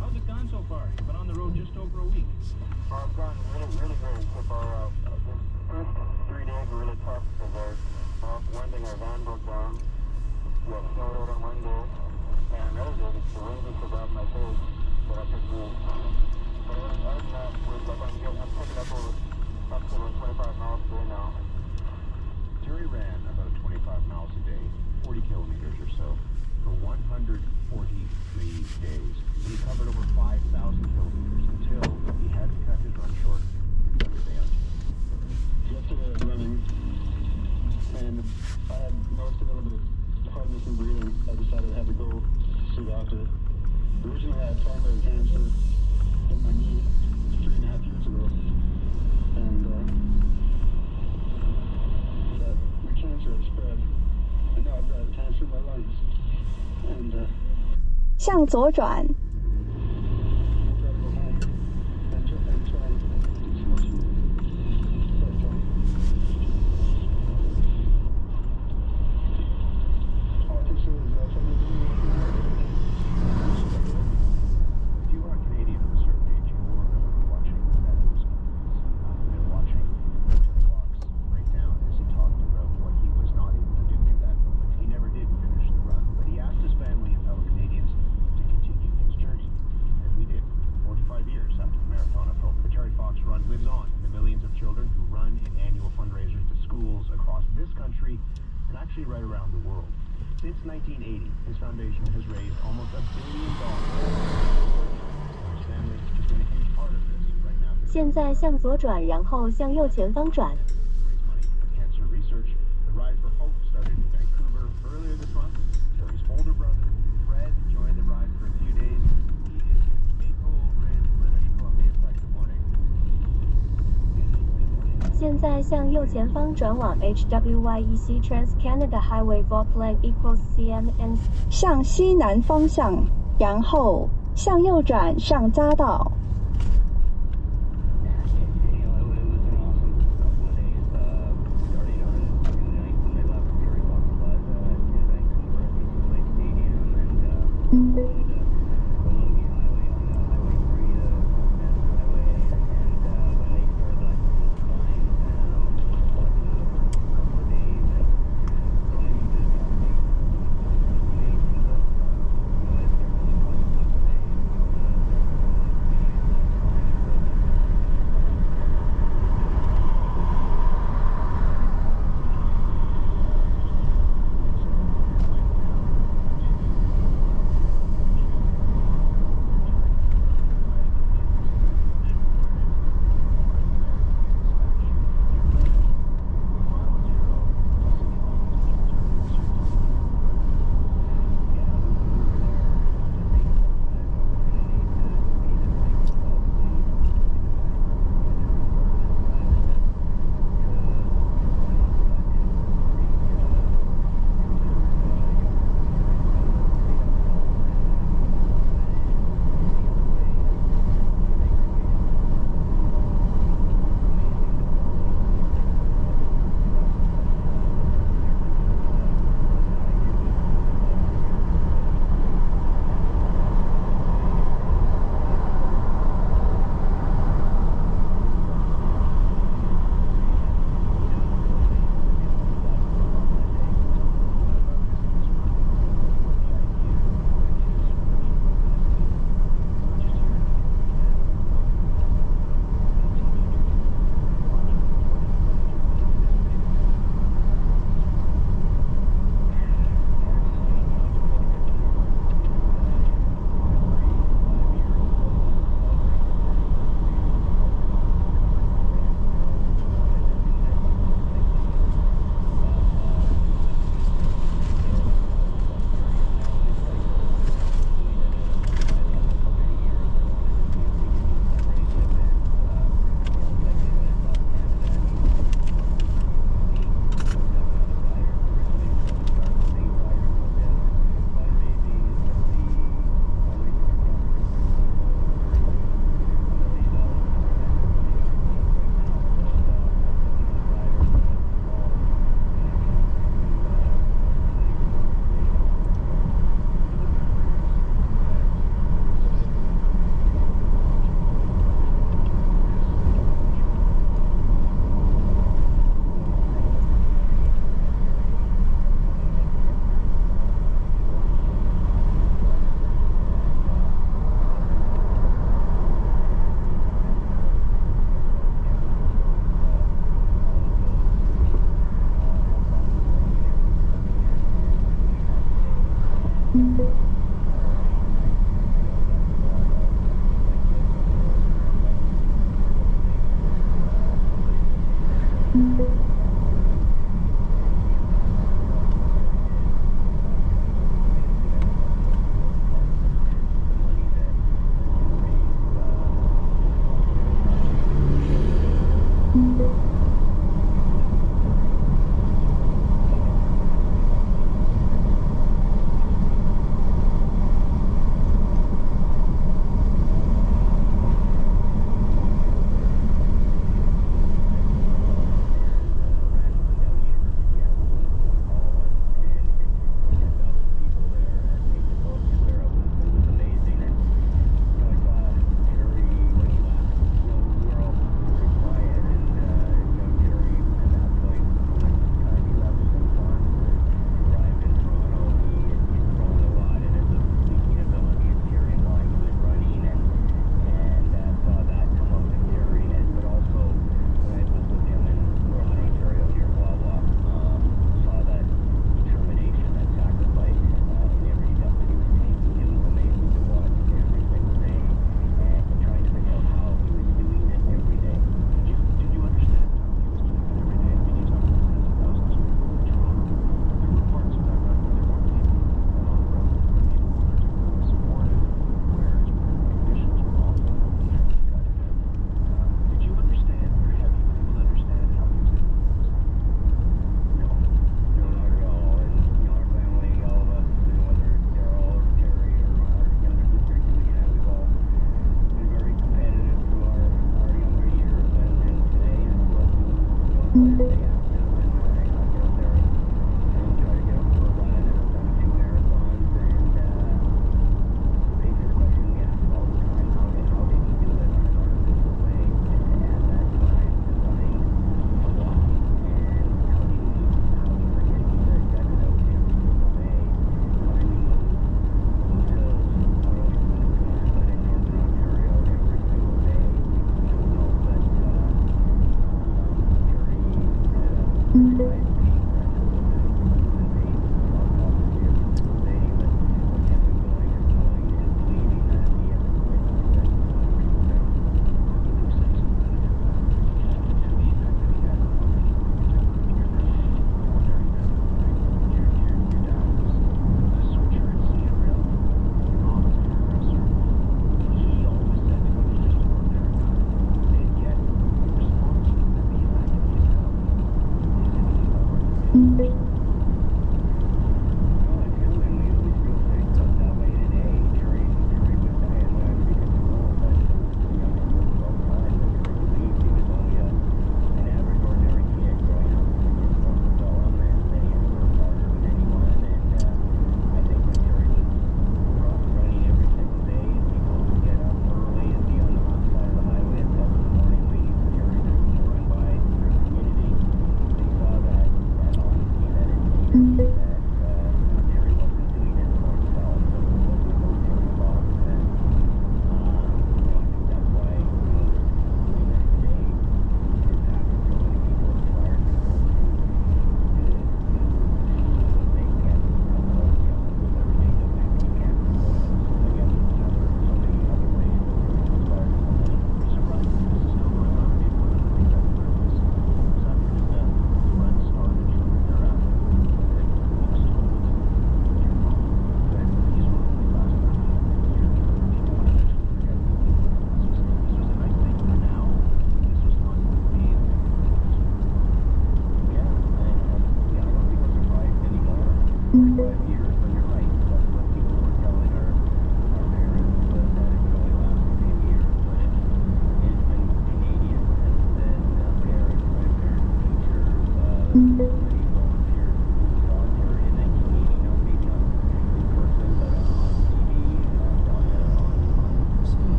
How's it gone so far? You've been on the road just over a week. I've gone really good so far. This first 3 days were really tough because one thing, our van broke down. We had snow out on one day, and another day, the wind just was out my face, but I could move. But other than that, I'm picking up to 25 miles a day now. Terry ran about 25 miles a day, 40 kilometers or so, for 143 days. He covered over 5,000 kilometers until he had to cut his run short another day on Tuesday. Yesterday I was running, and I had noticed a little bit of hardness in breathing. I decided I had to go see the doctor. Originally I had primary cancer in my knee 3.5 years ago, and the cancer had spread, and now I've got cancer in my lungs, and 向左转， I've got to go home and try and do some more treatment. But all I can say is if I didn't If you are a Canadian of a certain age, you will remember watching that news and watching Terry Fox break down as he talked about what he was not able to do in that moment. He never did finish the run, but he asked his family and fellow Canadians to continue his journey. And we did, 45 years after the Marathon of Hope. The Terry Fox Run lives on in the millions of children who run in annual fundraisers to schools across this country and actually right around the world. Since 1980, his foundation has raised almost $1 billion. His family has been a huge part of this right now. 现在向左转，然后向右前方转。 To raise money for cancer research. The Ride for Hope started in Vancouver earlier this month. Terry's older brother, Fred, joined the ride for a few days. He is in Maple Ridge, British Columbia. Good morning. 现在向右前方转往 HWYEC Trans Canada Highway Vauxland equals CMN， 向西南方向，然后向右转上匝道。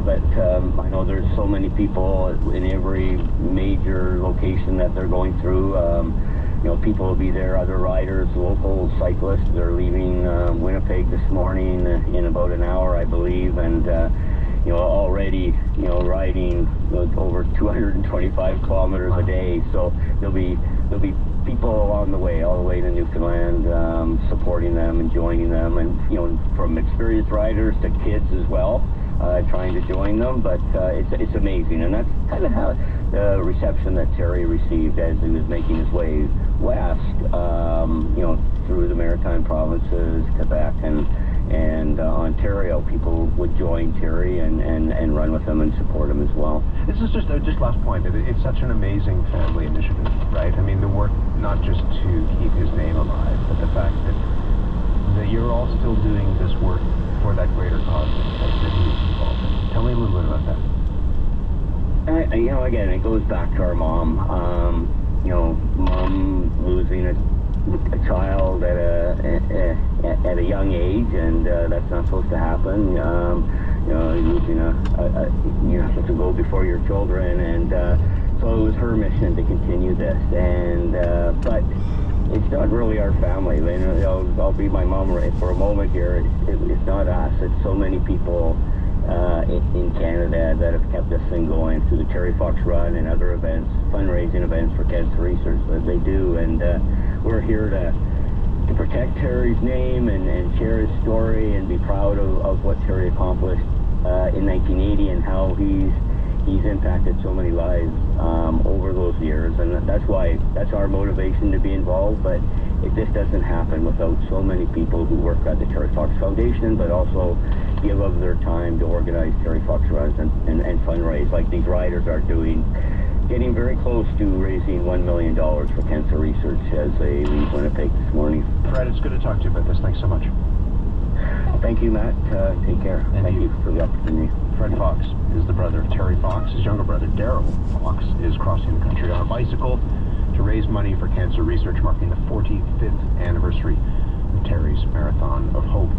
but I know there's so many people in every major location that they're going through. People will be there, other riders, local cyclists. They're leaving Winnipeg this morning in about an hour, I believe, and already riding over 225 kilometers a day. So there'll be people along the way, all the way to Newfoundland, supporting them and joining them, and from experienced riders to kids as well, trying to join them. But it's amazing, and that's kind of how the reception that Terry received as he was making his way west, through the Maritime provinces, Quebec and Ontario. People would join Terry and run with him and support him as well. This is just last point, that it's such an amazing family initiative, right? I mean, the work not just to keep his name alive, but the fact that you're all still doing this work for that greater cause that he's involved in. Tell me a little bit about that. Again, it goes back to our mom. Mom losing a child at a young age, and that's not supposed to happen. Losing you have to go before your children, and so it was her mission to continue this. And but it's not really our family. I'll be my mom for a moment here. It's not us. It's so many people in Canada that have kept this thing going through the Terry Fox Run and other events, fundraising events for cancer research that they do. And we're here to protect Terry's name and share his story and be proud of what Terry accomplished in 1980 and how he's impacted so many lives over those years. And that's our motivation to be involved. But it just doesn't happen without so many people who work at the Terry Fox Foundation, but also give of their time to organize Terry Fox runs and fundraise like these riders are doing, getting very close to raising $1 million for cancer research as they leave Winnipeg this morning. Fred, it's good to talk to you about this. Thanks so much. Thank you, Matt. Take care. And Thank you for the opportunity. Fred Fox is the brother of Terry Fox. His younger brother, Daryl Fox, is crossing the country on a bicycle to raise money for cancer research, marking the 45th anniversary of Terry's Marathon of Hope.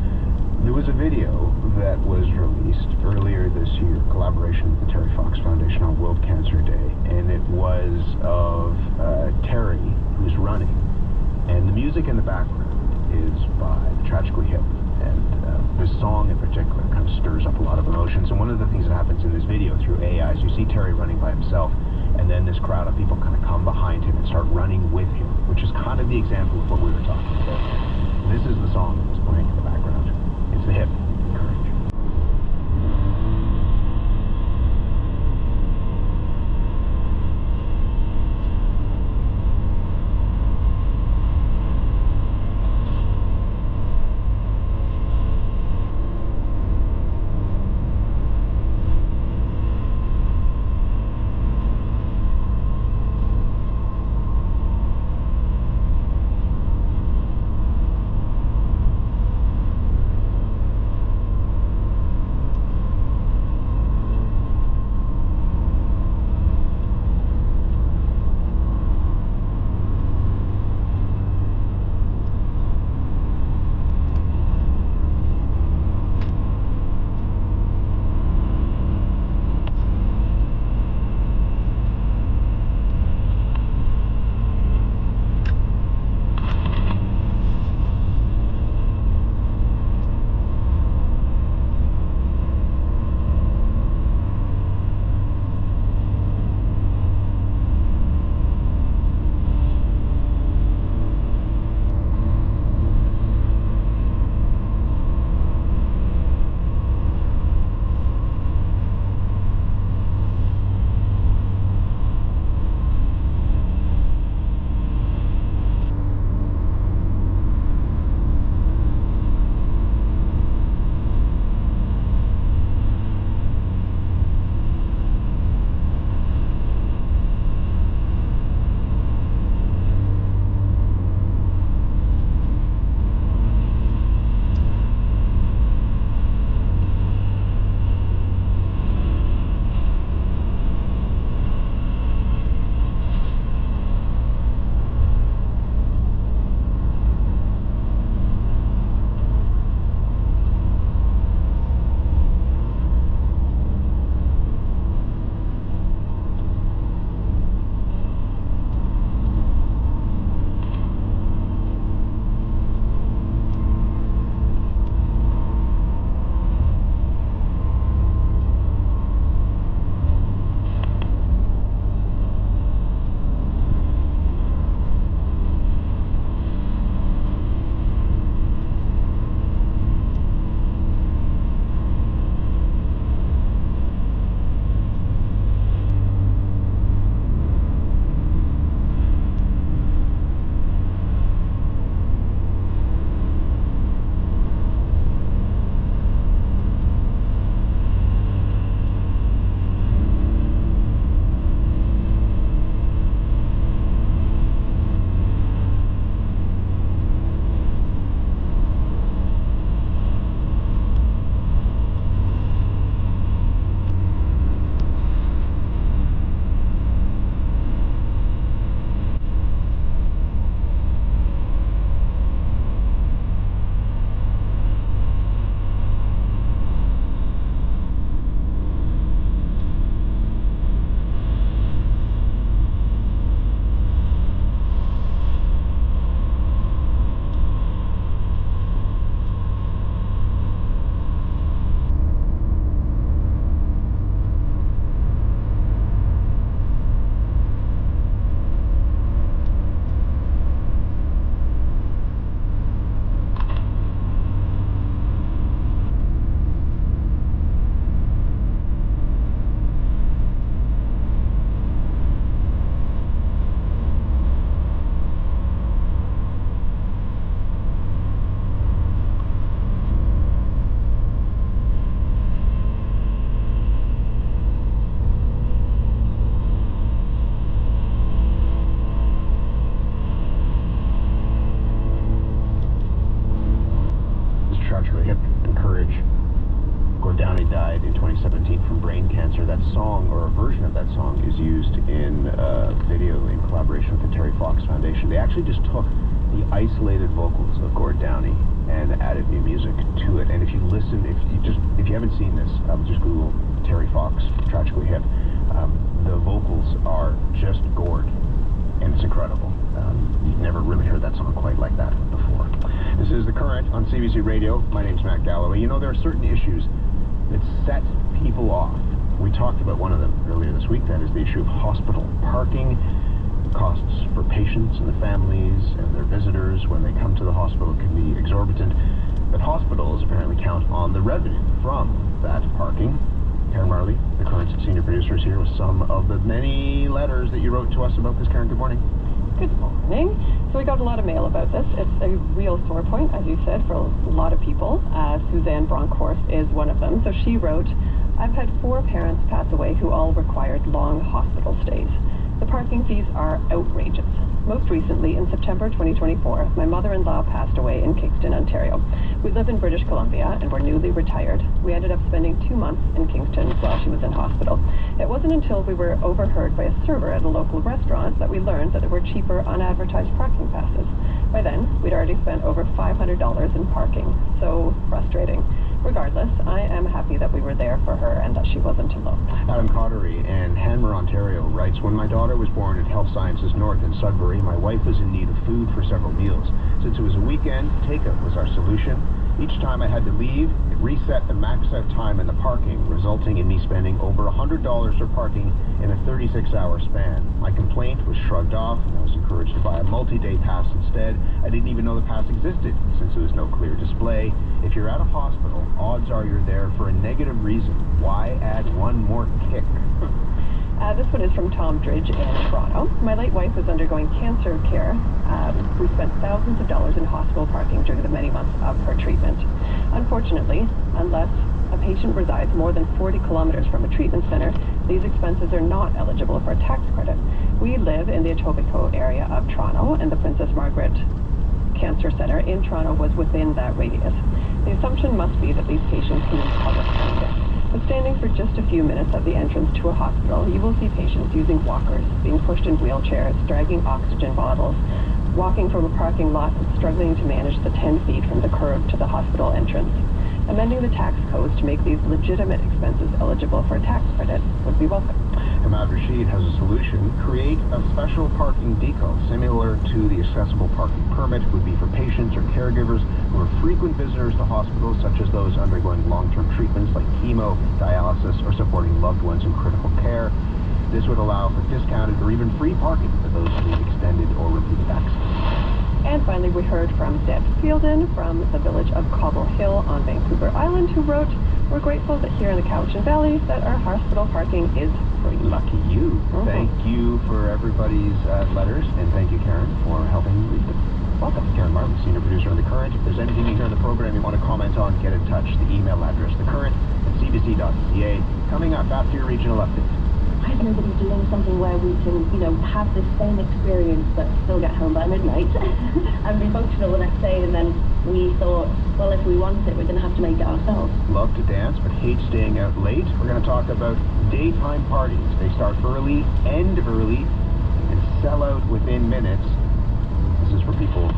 There was a video that was released earlier this year, collaboration with the Terry Fox Foundation on World Cancer Day, and it was of Terry, who's running, and the music in the background is by the Tragically Hip, and this song in particular kind of stirs up a lot of emotions. And one of the things that happens in this video through AI is you see Terry running by himself, and then this crowd of people kind of come behind him and start running with him, which is kind of the example of what we were talking about. This is the song that was playing in the background. It's the hip. Courage. song, or a version of that song, is used in a video in collaboration with the Terry Fox Foundation. They actually just took the isolated vocals of Gord Downey and added new music to it. And if you listen, if you haven't seen this, just Google Terry Fox Tragically Hip. The vocals are just Gord, and it's incredible. You've never really heard that song quite like that before. This is The Current on CBC Radio. My name's Matt Galloway. You know, there are certain issues that set people off. We talked about one of them earlier this week. That is the issue of hospital parking. Costs for patients and the families and their visitors when they come to the hospital can be exorbitant. But hospitals apparently count on the revenue from that parking. Karen Marley, The Current's senior producer, is here with some of the many letters that you wrote to us about this. Karen, good morning. Good morning. So we got a lot of mail about this. It's a real sore point, as you said, for a lot of people. Suzanne Bronkhorst is one of them. So she wrote, I've had 4 parents pass away who all required long hospital stays. The parking fees are outrageous. Most recently, in September 2024, my mother-in-law passed away in Kingston, Ontario. We live in British Columbia and were newly retired. We ended up spending 2 months in Kingston while she was in hospital. It wasn't until we were overheard by a server at a local restaurant that we learned that there were cheaper unadvertised parking passes. By then, we'd already spent over $500 in parking. So frustrating. Regardless, I am happy that we were there for her and that she wasn't alone. Adam Cottery in Hanmer, Ontario writes, when my daughter was born at Health Sciences North in Sudbury, my wife was in need of food for several meals. Since it was a weekend, takeout was our solution. Each time I had to leave, it reset the max out time in the parking, resulting in me spending over $100 for parking in a 36-hour span. My complaint was shrugged off, and I was encouraged to buy a multi-day pass instead. I didn't even know the pass existed, since there was no clear display. If you're at a hospital, odds are you're there for a negative reason. Why add one more kick? This one is from Tom Dridge in Toronto. My late wife was undergoing cancer care. We spent thousands of dollars in hospital parking during the many months of her treatment. Unfortunately, unless a patient resides more than 40 kilometers from a treatment center, these expenses are not eligible for a tax credit. We live in the Etobicoke area of Toronto, and the Princess Margaret Cancer Center in Toronto was within that radius. The assumption must be that these patients can use public transit. But standing for just a few minutes at the entrance to a hospital, you will see patients using walkers, being pushed in wheelchairs, dragging oxygen bottles, walking from a parking lot and struggling to manage the 10 feet from the curb to the hospital entrance. Amending the tax codes to make these legitimate expenses eligible for a tax credit would be welcome. Hamad Rashid has a solution. Create a special parking decal similar to the accessible parking permit. It would be for patients or caregivers who are frequent visitors to hospitals, such as those undergoing long-term treatments like chemo, dialysis, or supporting loved ones in critical care. This would allow for discounted or even free parking for those who need extended or repeated access. And finally, we heard from Deb Fielden from the village of Cobble Hill on Vancouver Island, who wrote, we're grateful that here in the Cowichan Valley that our hospital parking is free. Lucky you. Thank you for everybody's letters, and thank you, Karen, for helping read them. Welcome. Karen Marley, senior producer on The Current. If there's anything you hear in the program you want to comment on, get in touch. The email address, thecurrent@cbc.ca. Coming up after your regional update. I hope nobody's doing something where we can, have the same experience but still get home by midnight and be functional the next day, and then we thought, well, if we want it, we're going to have to make it ourselves. Love to dance, but hate staying out late. We're going to talk about daytime parties. They start early, end early, and sell out within minutes. This is for people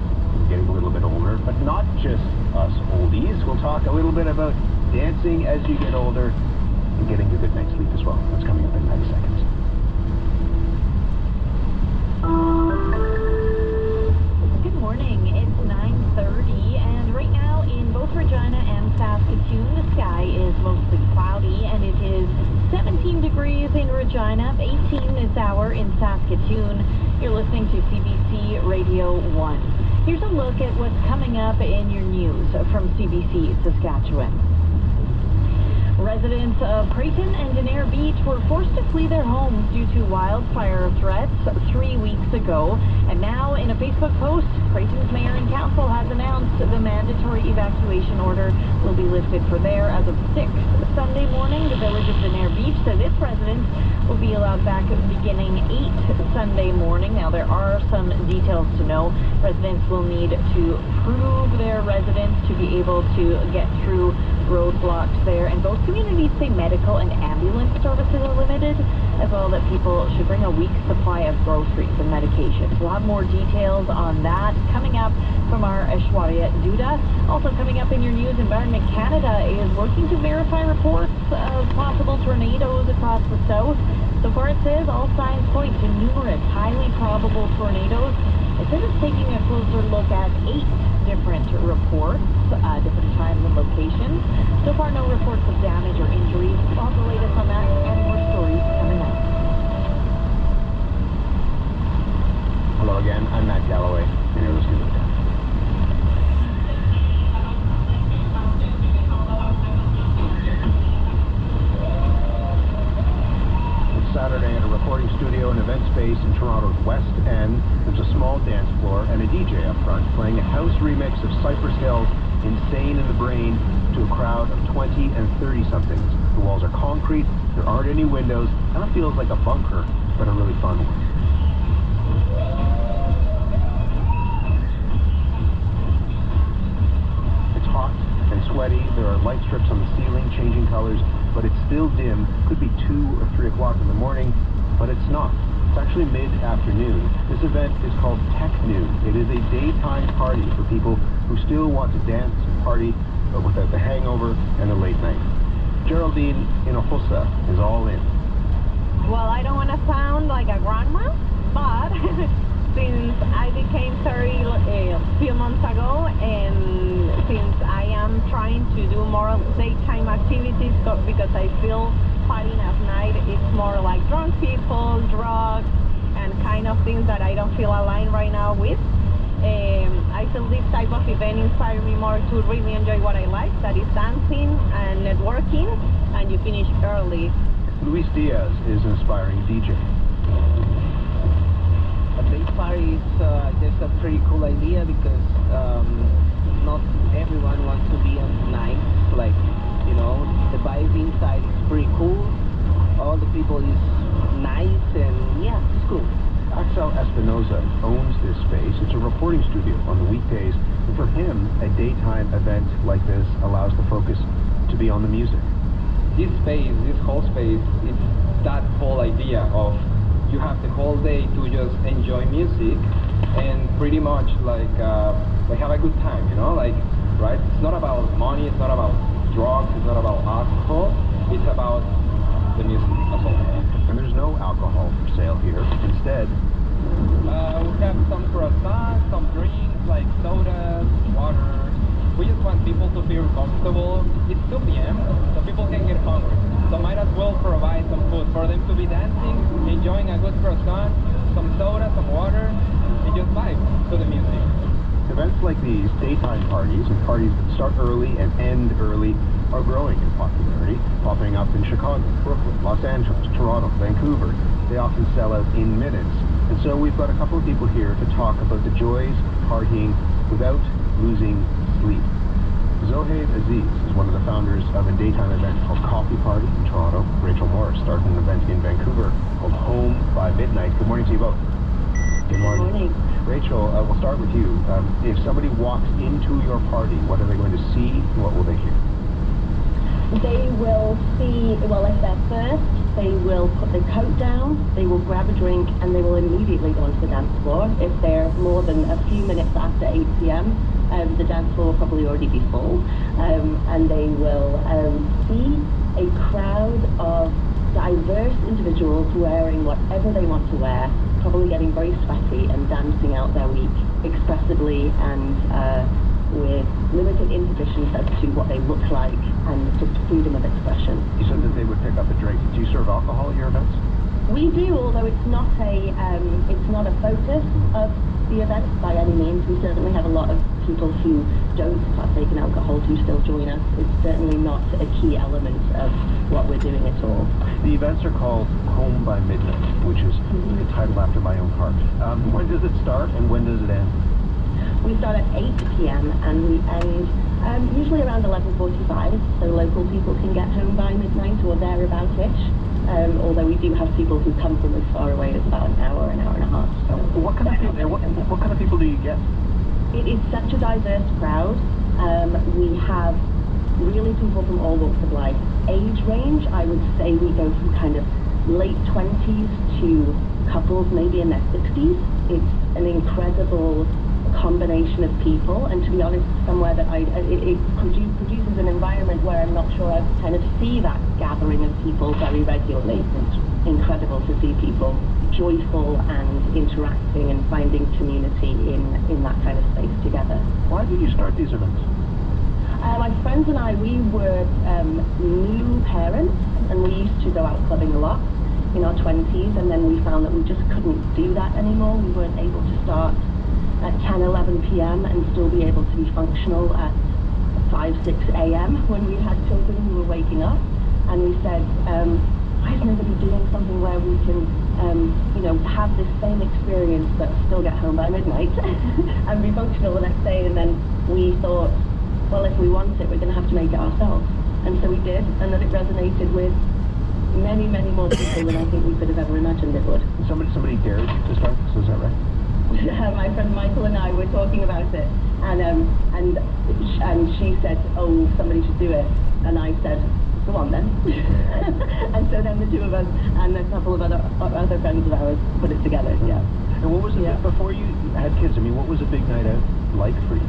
getting a little bit older, but not just us oldies. We'll talk a little bit about dancing as you get older and getting a good night's sleep as well. That's coming up in 90 seconds. Good morning. It's 9:30, and right now in both Regina and Saskatoon, the sky is mostly cloudy, and it is 17 degrees in Regina, 18 this hour in Saskatoon. You're listening to CBC Radio 1. Here's a look at what's coming up in your news from CBC Saskatchewan. Residents of Creighton and Danair Beach were forced to flee their homes due to wildfire threats 3 weeks ago. And now, in a Facebook post, Creighton's mayor and council has announced the mandatory evacuation order will be lifted for there as of 6 Sunday morning. The village of Danair Beach says its residents will be allowed back beginning 8 Sunday morning. Now, there are some details to know. Residents will need to prove their residence to be able to get through roadblocks there, and both communities say medical and ambulance services are limited, as well that people should bring a week's supply of groceries and medications. We'll have more details on that coming up from our Aishwarya Duda. Also coming up in your news, Environment Canada is working to verify reports of possible tornadoes across the south. So far it says all signs point to numerous highly probable tornadoes. It says it's taking a closer look at 8 different reports, different times and locations. So far no reports of damage or injuries. We'll have the latest on that and more stories coming up. Hello again, I'm Matt Galloway, and you're listening to the Desk. Saturday at a recording studio and event space in Toronto's West End. There's a small dance floor and a DJ up front playing a house remix of Cypress Hill's Insane in the Brain to a crowd of 20 and 30-somethings. The walls are concrete, there aren't any windows, and it feels like a bunker, but a really fun one. It's hot and sweaty, there are light strips on the ceiling changing colors, but it's still dim. Could be 2 or 3 o'clock in the morning, but it's not. It's actually mid-afternoon. This event is called Tech Noon. It is a daytime party for people who still want to dance and party, but without the hangover and the late night. Geraldine Hinojosa is all in. Well, I don't want to sound like a grandma, but since I became 30 a few months ago, and since I am trying to do more daytime activities because I feel partying at night, it's more like drunk people, drugs, and kind of things that I don't feel aligned right now with. I feel this type of event inspires me more to really enjoy what I like, that is dancing and networking, and you finish early. Luis Diaz is an inspiring DJ. A big party is just a pretty cool idea because not everyone wants to be on nights. Like, you know, the vibe inside is pretty cool. All the people is nice and yeah, it's cool. Axel Espinoza owns this space. It's a reporting studio on the weekdays, and for him, a daytime event like this allows the focus to be on the music. This space, this whole space, it's that whole idea of you have the whole day to just enjoy music and pretty much like have a good time, you know, like, right? It's not about money, it's not about drugs, it's not about alcohol, it's about the music, that's all. And there's no alcohol for sale here. Instead, we have some croissants, some drinks like sodas, water. We just want people to feel comfortable. It's 2 p.m., so people can get hungry. So might as well provide some food for them to be dancing, enjoying a good croissant, some soda, some water, and just vibe to the music. Events like these, daytime parties, and parties that start early and end early, are growing in popularity, popping up in Chicago, Brooklyn, Los Angeles, Toronto, Vancouver. They often sell out in minutes. And so we've got a couple of people here to talk about the joys of partying without losing sleep. Zohaib Aziz is one of the founders of a daytime event called Coffee Party in Toronto. Rachel Morris started an event in Vancouver called Home by Midnight. Good morning to you both. Good morning. Rachel, we'll start with you. If somebody walks into your party, what are they going to see? What will they hear? They will see, well, if they're first, they will put their coat down, they will grab a drink, and they will immediately go onto the dance floor. If they're more than a few minutes after 8 p.m., the dance floor will probably already be full, and they will see a crowd of diverse individuals wearing whatever they want to wear, probably getting very sweaty and dancing out their week expressively and with limited inhibitions as to what they look like and just freedom of expression. You said that they would pick up a drink. Do you serve alcohol at your events? We do, although it's not a focus of the event by any means. We certainly have a lot of people who don't partake in alcohol who still join us. It's certainly not a key element of what we're doing at all. The events are called Home by Midnight, which is a title after my own heart. When does it start and when does it end? We start at 8 p.m. and we end usually around 11:45, so local people can get home by midnight or thereabouts-ish. Although we do have people who come from as far away as about an hour and a half. So what kind of people do you get? It is such a diverse crowd. We have really people from all walks of life. Age range, I would say we go from kind of late 20s to couples maybe in their 60s. It's an incredible combination of people, and to be honest, somewhere that it produces an environment where I'm not sure I kind of see that gathering of people very regularly. It's incredible to see people joyful and interacting and finding community in that kind of space together. Why did you start these events? My friends and I, we were new parents, and we used to go out clubbing a lot in our 20s, and then we found that we just couldn't do that anymore. We weren't able to start at 10, 11 p.m. and still be able to be functional at 5, 6 a.m. when we had children who were waking up. And we said, why is nobody doing something where we can, have this same experience but still get home by midnight and be functional the next day? And then we thought, well, if we want it, we're going to have to make it ourselves. And so we did, and then it resonated with many, many more people than I think we could have ever imagined it would. Somebody dared to start this, is that right? My friend Michael and I were talking about it, and she said, oh, somebody should do it, and I said, go on then. And so then the two of us and a couple of other friends of ours put it together. Yeah. And what was it before you had kids? I mean, what was a big night out like for you?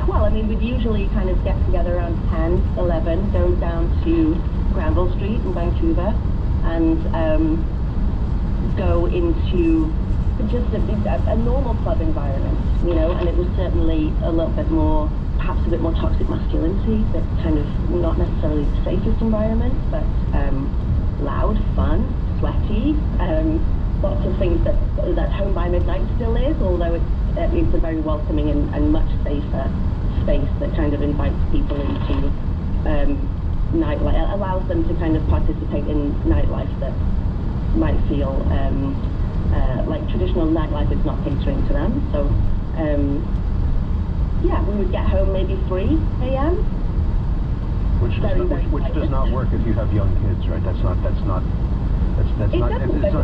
Well, I mean, we'd usually kind of get together around 10, 11, go down to Granville Street in Vancouver, and go into just a normal club environment, and it was certainly a little bit more, perhaps a bit more toxic masculinity, but kind of not necessarily the safest environment, but loud, fun, sweaty, lots of things that Home by Midnight still is, although it's a very welcoming and much safer space that kind of invites people into nightlife, allows them to kind of participate in nightlife that might feel like traditional nightlife is not catering to them. So we would get home maybe 3 a.m. Which does not work if you have young kids, right? It's not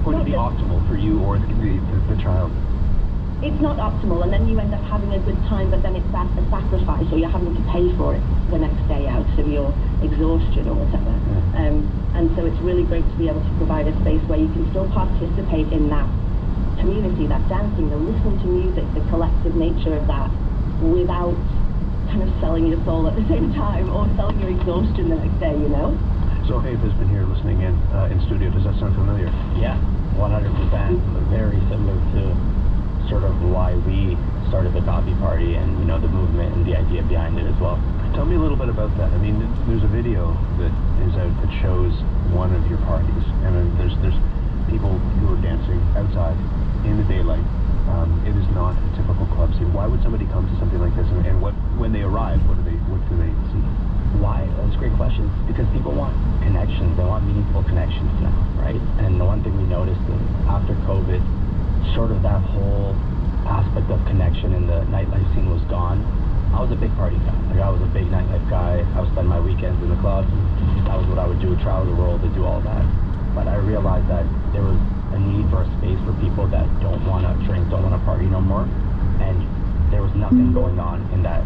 going to be optimal for you or the child. It's not optimal, and then you end up having a good time, but then it's a sacrifice, or you're having to pay for it the next day out of your exhaustion or whatever. And so it's really great to be able to provide a space where you can still participate in that community, that dancing, the listening to music, the collective nature of that, without kind of selling your soul at the same time or selling your exhaustion the next day, Zohaib has been here listening in studio. Does that sound familiar? Yeah, 100%. Very similar to sort of why we started the coffee party and, the movement and the idea behind it as well. Tell me a little bit about that. I mean, there's a video that is out that shows one of your parties, and there's people who are dancing outside in the daylight. It is not a typical club scene. Why would somebody come to something like this? And when they arrive, what do they see? Why? That's a great question. Because people want connections. They want meaningful connections now, right? And the one thing we noticed is after COVID, sort of that whole aspect of connection in the nightlife scene was gone. I was a big party guy. Like, I was a big nightlife guy. I would spend my weekends in the club. That was what I would do, travel the world to do all that. But I realized that there was a need for a space for people that don't want to drink, don't want to party no more. And there was nothing going on in that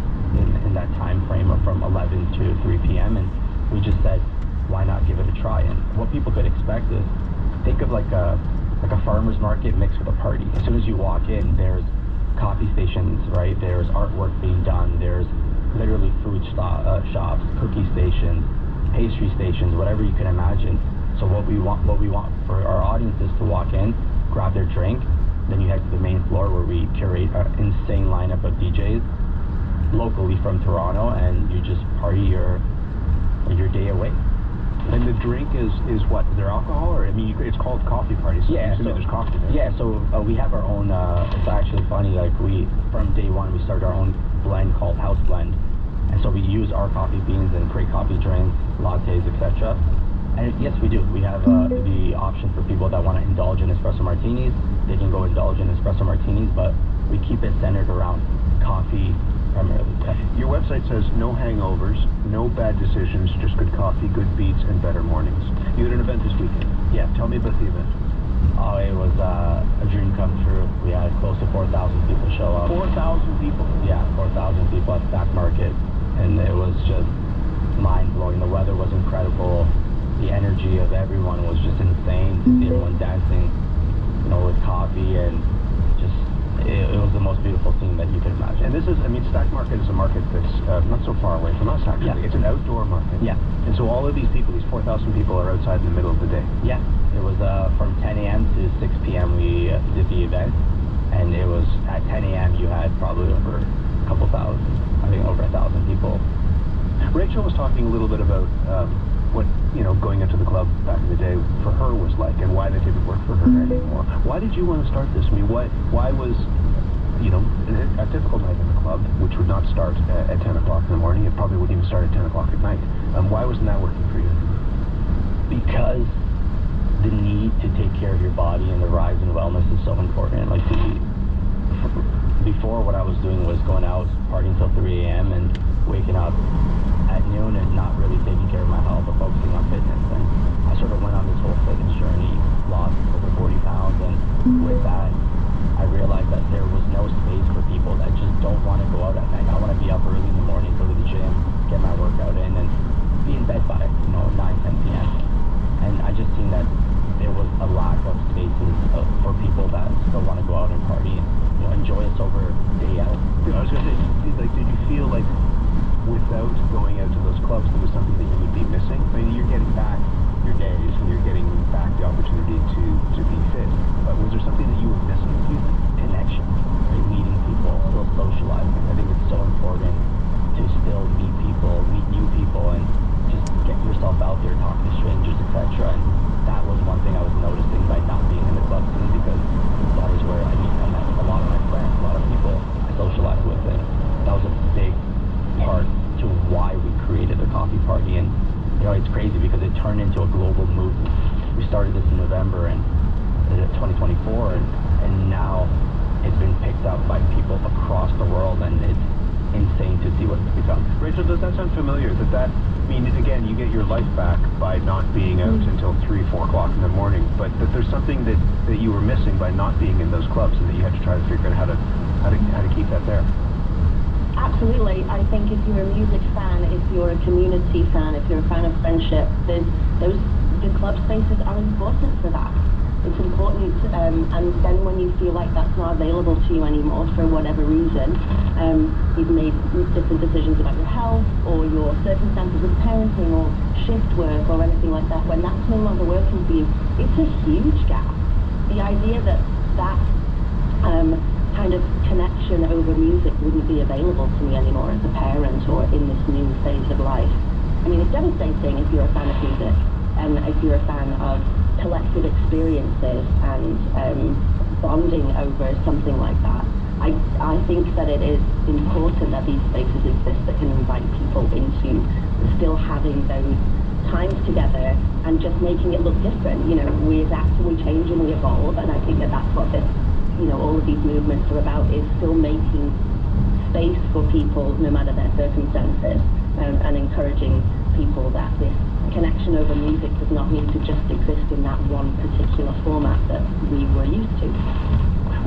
time frame of from 11 to 3 p.m. And we just said, why not give it a try? And what people could expect is, think of like a farmer's market mixed with a party. As soon as you walk in, there's coffee stations, right? There's artwork being done. There's literally food shops, cookie stations, pastry stations, whatever you can imagine. So what we want for our audience is to walk in, grab their drink, then you head to the main floor where we curate an insane lineup of DJs locally from Toronto, and you just party your day away. And the drink is what? Is there alcohol, or it's called coffee party? So yeah, so there's coffee there. Yeah, so we have our own. It's actually funny. Like from day one, we started our own blend called House Blend, and so we use our coffee beans and create coffee drinks, lattes, etc. And yes, we do. We have the option for people that want to indulge in espresso martinis. They can go indulge in espresso martinis, but we keep it centered around coffee primarily. Your website says no hangovers, no bad decisions, just good coffee, good beats, and better mornings. You had an event this weekend. Yeah. Tell me about the event. Oh, it was a dream come true. We had close to 4,000 people show up. 4,000 people? Yeah, 4,000 people at Stack Market. and it was just mind-blowing. The weather was incredible. The energy of everyone was just insane. To see everyone dancing, you know, with coffee, and just it was the most beautiful scene that you could imagine. And this is, I mean, Stack Market is a market that's not so far away from us, actually. Yeah. It's an outdoor market. Yeah. And so all of these people, these 4,000 people, are outside in the middle of the day. Yeah. It was from 10 a.m. to 6 p.m. we did the event, and it was at 10 a.m. you had probably over a couple thousand, I think over 1,000 people. Rachel was talking a little bit about what, you know, going into the club back in the day for her was like, and why that didn't work for her anymore. Why did you want to start this? I mean, why was, you know, a typical night in the club, which would not start at 10 o'clock in the morning, it probably wouldn't even start at 10 o'clock at night. Why wasn't that working for you? Because the need to take care of your body and the rise in wellness is so important. Like before, what I was doing was going out, partying till 3 a.m. and waking up at noon and not really taking care of my health or focusing on fitness. And I sort of went on this whole fitness journey, lost over 40 pounds, and with that, I realized that there was no space for people that just don't want to go out at night. I want to be up early in the morning, go to the gym, get my workout in, and be in bed by 9, 10 p.m. And I just seen that there was a lack of spaces for people that still want to go out and party and, you know, enjoy a sober day out. I was going to say, like, did you feel like without going out to those clubs, there was something that you would be missing? I mean, you're getting back your days and you're getting back the opportunity to be fit, but was there something that you were missing, do you think? Connection, right? Meeting people, still socializing. I think it's so important to still meet people, meet new people, and just get yourself out there, talk to strangers, etc. And that was one thing I was noticing by not being in the club scene, because that is where I met a lot of my friends, a lot of people I socialized with, and that was a big part to why we created the coffee party. And you know, it's crazy because it turned into a global movement. We started this in November and 2024, and now it's been picked up by people across the world, and it's insane to see what it's become. Rachel, does that sound familiar? I mean, again, you get your life back by not being out until 3, 4 o'clock in the morning, but that there's something that you were missing by not being in those clubs, and that you had to try to figure out how to keep that there. Absolutely. I think if you're a music fan, if you're a community fan, if you're a fan of friendship, the club spaces are important for that. It's important, and then when you feel like that's not available to you anymore for whatever reason, you've made different decisions about your health or your circumstances of parenting or shift work or anything like that, when that's no longer working for you, it's a huge gap. The idea that kind of connection over music wouldn't be available to me anymore as a parent or in this new phase of life. I mean, it's devastating if you're a fan of music and if you're a fan of collective experiences and bonding over something like that. I think that it is important that these spaces exist that can invite people into still having those times together and just making it look different. You know, we adapt and we change and we evolve, and I think that that's what this, you know, all of these movements are about, is still making space for people no matter their circumstances, and encouraging people that this connection over music does not need to just exist in that one particular format that we were used to.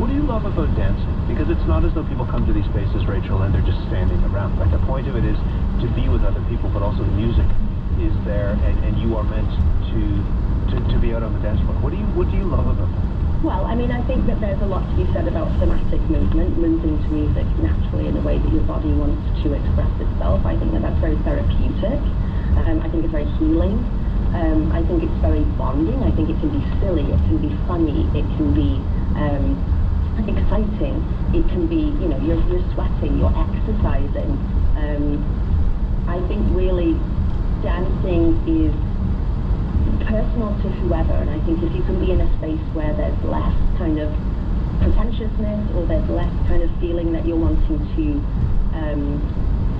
What do you love about dancing? Because it's not as though people come to these spaces, Rachel, and they're just standing around. Like, the point of it is to be with other people, but also the music is there, and you are meant to be out on the dance floor. What do you love about that? Well, I mean, I think that there's a lot to be said about somatic movement, moving to music naturally in a way that your body wants to express itself. I think that that's very therapeutic. I think it's very healing. I think it's very bonding. I think it can be silly, it can be funny, it can be exciting. It can be, you know, you're sweating, you're exercising. I think really dancing is personal to whoever, and I think if you can be in a space where there's less kind of pretentiousness, or there's less kind of feeling that you're wanting to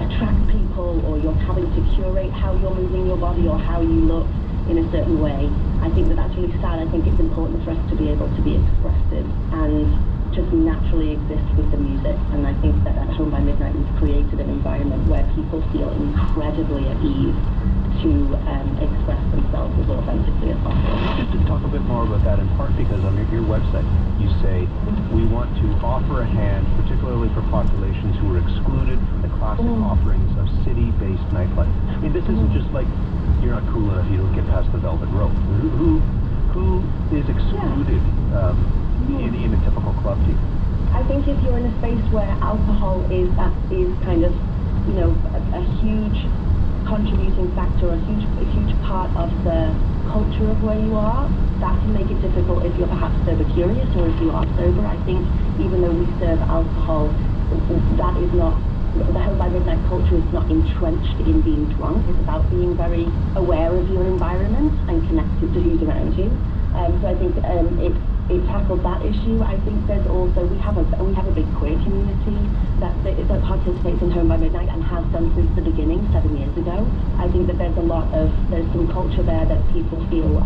attract people, or you're having to curate how you're moving your body or how you look in a certain way, I think that that's really sad. I think it's important for us to be able to be expressive and just naturally exist with the music, and I think that at Home by Midnight we've created an environment where people feel incredibly at ease to express themselves as authentically as possible. Just to talk a bit more about that, in part because on your website you say, we want to offer a hand, particularly particularly for populations who were excluded from the classic offerings of city-based nightlife. I mean, this isn't just like, you're not cool enough, you don't get past the velvet rope. Who is excluded in a typical club to you? I think if you're in a space where alcohol is kind of, you know, a huge contributing factor, a huge part of the culture of where you are, that can make it difficult if you're perhaps sober curious or if you are sober. I think even though we serve alcohol, that is not, the Home by Midnight culture is not entrenched in being drunk. It's about being very aware of your environment and connected to who's around you. So I think it tackled that issue. I think there's also, we have a big queer community that participates in Home by Midnight and has done since the beginning 7 years ago. I think that there's some culture there that people feel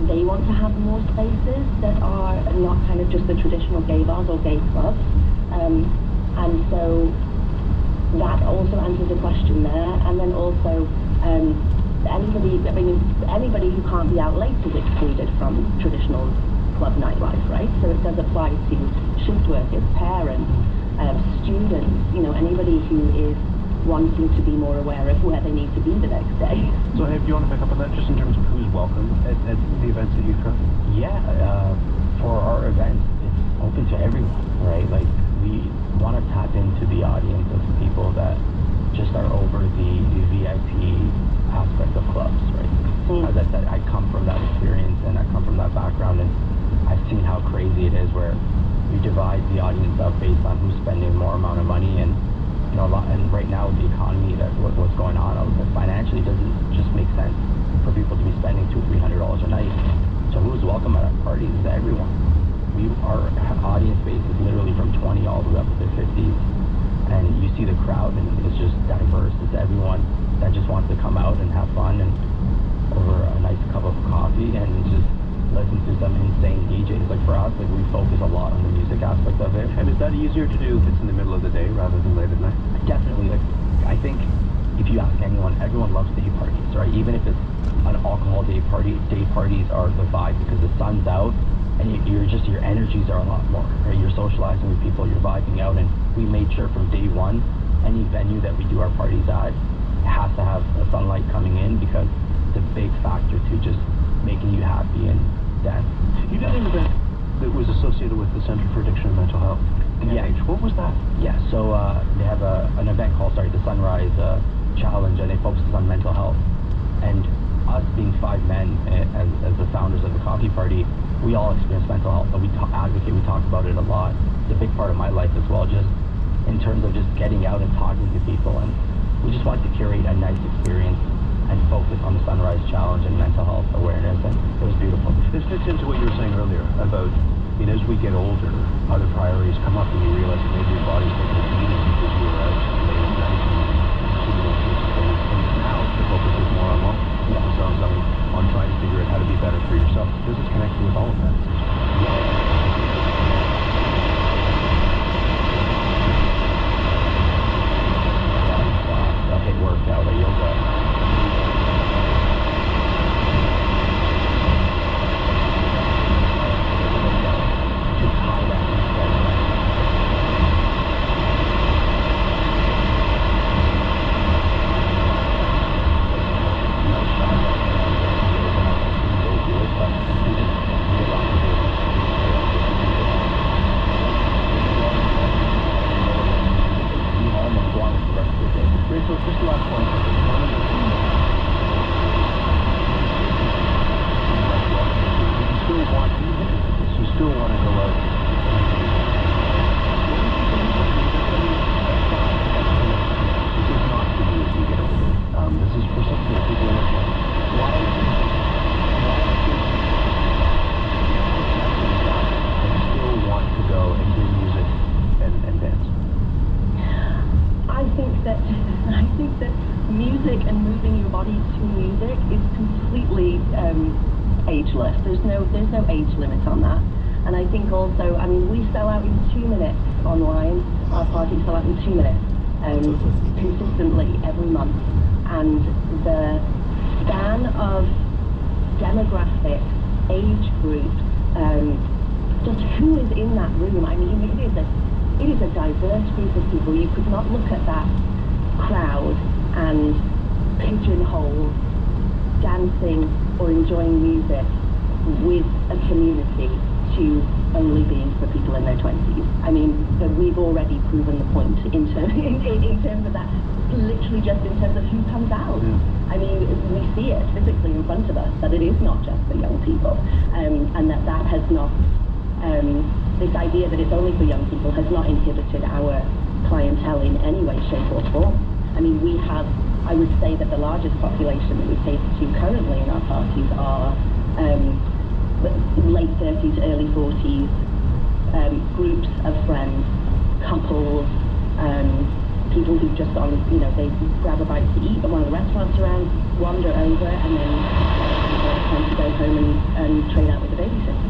they want to have more spaces that are not kind of just the traditional gay bars or gay clubs. And so that also answers a question there. And then also anybody who can't be out late is excluded from traditional club nightlife, right? So it does apply to shift workers, parents, students, you know, anybody who is wanting to be more aware of where they need to be the next day. So do you want to pick up on that just in terms of who's welcome at the events that you throw? Yeah, for our events, it's open to everyone, right? Like, we want to tap into the audience of people that just are over the VIP aspect of clubs, right? As I said, I come from that experience and I come from that background, and I've seen how crazy it is where you divide the audience up based on who's spending more amount of money, and you know, and right now with the economy, that what's going on, financially doesn't just make sense for people to be spending $200-300 a night. So who's welcome at our parties is everyone. Our audience base is literally from 20 all the way up to their 50s, and you see the crowd, and it's just diverse. It's everyone that just wants to come out and have fun and over a nice cup of coffee and just listen to some insane DJs. Like, for us, like, we focus a lot on the music aspect of it. And is that easier to do if it's in the middle of the day rather than late at night? Definitely. Like, I think if you ask anyone, everyone loves day parties, right? Even if it's an alcohol day party, day parties are the vibe because the sun's out and your energies are a lot more, right? You're socializing with people, you're vibing out, and we made sure from day one, any venue that we do our parties at, it has to have the sunlight coming in because it's a big factor to just making you happy and dance. You did an event that was associated with the Center for Addiction and Mental Health. Yeah. What was that? Yeah, so they have an event called, the Sunrise Challenge, and it focuses on mental health. And us being 5 men as the founders of the coffee party, we all experience mental health, but we advocate, we talk about it a lot. It's a big part of my life as well, just in terms of just getting out and talking to people. And we just wanted to curate a nice experience and focus on the Sunrise Challenge and mental health awareness, and it was beautiful. This fits into what you were saying earlier about, you know, as we get older, other priorities come up and you realize that maybe your body's taking a beating because you were out late at night and now the focus is more on life. On trying to figure out how to be better for yourself. This is connected with all of that. Okay, workout or yoga. Ageless. There's no age limit on that. And I think also, I mean, we sell out in 2 minutes online. Our parties sell out in 2 minutes consistently every month. And the span of demographic, age group, just who is in that room. I mean, it is a it is a diverse group of people. You could not look at that crowd and pigeonhole dancing or enjoying music with a community to only being for people in their 20s. I mean, that we've already proven the point in terms of that, literally just in terms of who comes out. I mean, we see it physically in front of us, that it is not just for young people, and that has not, this idea that it's only for young people has not inhibited our clientele in any way, shape or form. I mean, we have, I would say that the largest population that we cater to currently in our parties are late 30s, early 40s, groups of friends, couples, people who've just gone, you know, they grab a bite to eat at one of the restaurants around, wander over, and then time to go home and trade out with the babysitter.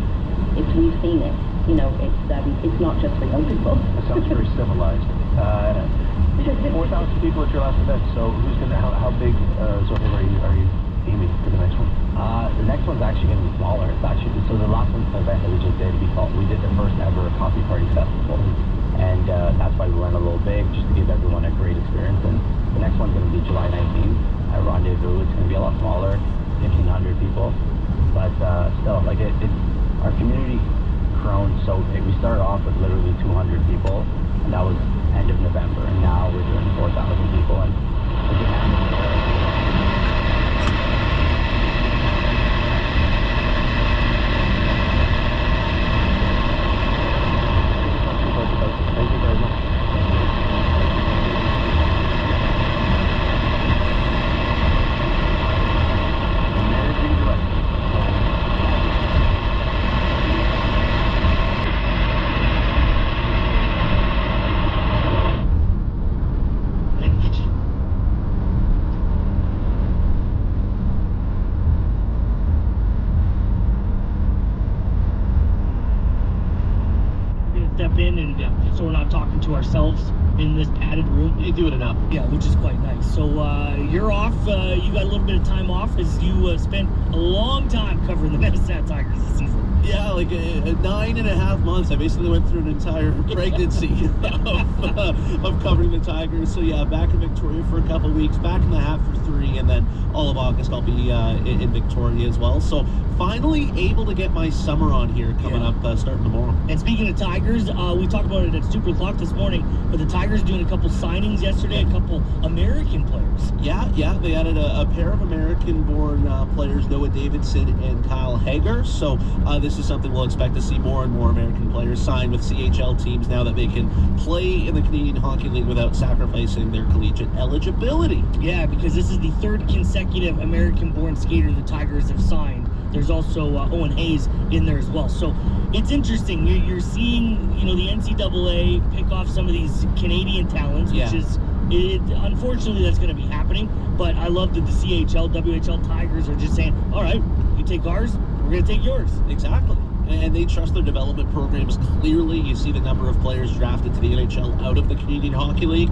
We've seen it, you know, it's not just for young people. That sounds very civilized. 4,000 people at your last event, so how big sort of are you aiming for the next one? The next one's actually going to be smaller. It's actually, so the last one's an event that we just did, we did the first ever coffee party festival. And that's why we went a little big, just to give everyone a great experience. And the next one's going to be July 19th at Rendezvous. It's going to be a lot smaller, 1,500 people. But still, like it's our community grown so big. We started off with literally 200 people, and that was end of November. And now we're doing 4,000 people, and the demand is there. Thank you very much. Step in and so we're not talking to ourselves in this padded room. You do it enough. Yeah, which is quite nice. So you're off. You got a little bit of time off as you spent a long time covering the Medicine Tigers this season. Yeah, like 9.5 months. I basically went through an entire pregnancy of covering the Tigers. So yeah, back in Victoria for a couple of weeks, back in the hat for 3, and then all of August I'll be in Victoria as well. So finally able to get my summer on here coming up starting tomorrow. And speaking of Tigers, we talked about it at Super O'Clock this morning, but the Tigers doing a couple signings yesterday, a couple American players. Yeah, they added a pair of American-born players, Noah Davidson and Kyle Hager. So this is something we'll expect to see more and more American players sign with CHL teams now that they can play in the Canadian Hockey League without sacrificing their collegiate eligibility. Yeah, because this is the 3rd consecutive American-born skater the Tigers have signed. There's also Owen Hayes in there as well. So it's interesting. You're seeing, you know, the NCAA pick off some of these Canadian talents, which is, unfortunately, that's going to be happening. But I love that the CHL, WHL Tigers are just saying, all right, you take ours, we're going to take yours. Exactly. And they trust their development programs clearly. You see the number of players drafted to the NHL out of the Canadian Hockey League.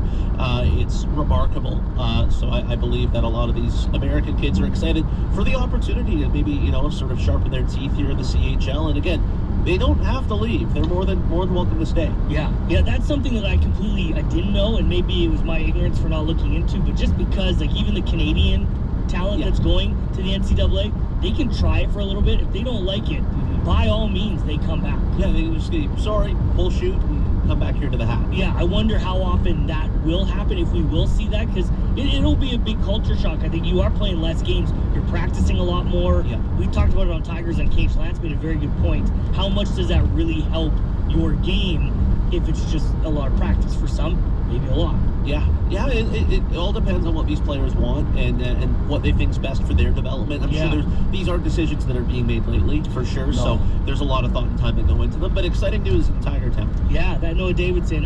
It's remarkable. So I believe that a lot of these American kids are excited for the opportunity to maybe, you know, sort of sharpen their teeth here in the CHL. And again, they don't have to leave. They're more than welcome to stay. Yeah, that's something that I didn't know, and maybe it was my ignorance for not looking into, but just because, like, even the Canadian talent that's going to the NCAA, they can try it for a little bit. If they don't like it, by all means, they come back. Yeah, they can just say, sorry, pull shoot, and come back here to the hat. Yeah, I wonder how often that will happen, if we will see that, because it'll be a big culture shock. I think you are playing less games. You're practicing a lot more. Yeah. We talked about it on Tigers on Cage. Lance made a very good point. How much does that really help your game if it's just a lot of practice? For some, maybe a lot. Yeah, it all depends on what these players want and what they think's best for their development. I'm sure these are decisions that are being made lately, for sure. No. So there's a lot of thought and time that go into them. But exciting news in Tiger Town. Yeah, that Noah Davidson,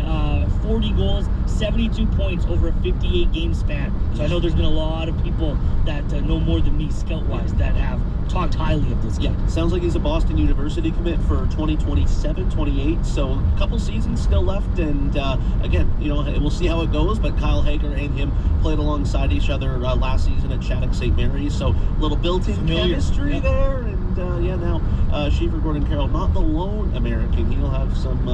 40 goals, 72 points over a 58-game span. So I know there's been a lot of people that know more than me, scout-wise, that have talked highly of this kid. Yeah, sounds like he's a Boston University commit for 2027, 28. So a couple seasons still left. And again, you know, we'll see how it goes. But Kyle Hager and him played alongside each other last season at Shattuck St. Mary's. So a little built-in chemistry there. And now Schiefer Gordon Carroll, not the lone American. He'll have some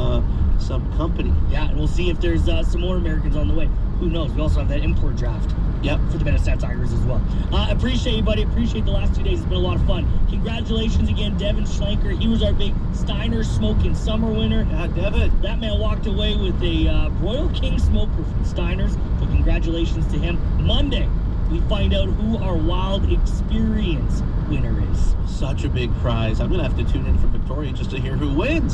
company. Yeah, and we'll see if there's some more Americans on the way. Who knows? We also have that import draft. Yep. For the Minnesota Tigers as well. Appreciate you, buddy. Appreciate the last 2 days. It's been a lot of fun. Congratulations again, Devin Schlenker. He was our big Steiner Smoking Summer winner. Yeah, Devin. That man walked away with a Royal King Smoker from Steiner's. So congratulations to him. Monday, we find out who our Wild Experience winner is. Such a big prize. I'm going to have to tune in from Victoria just to hear who wins.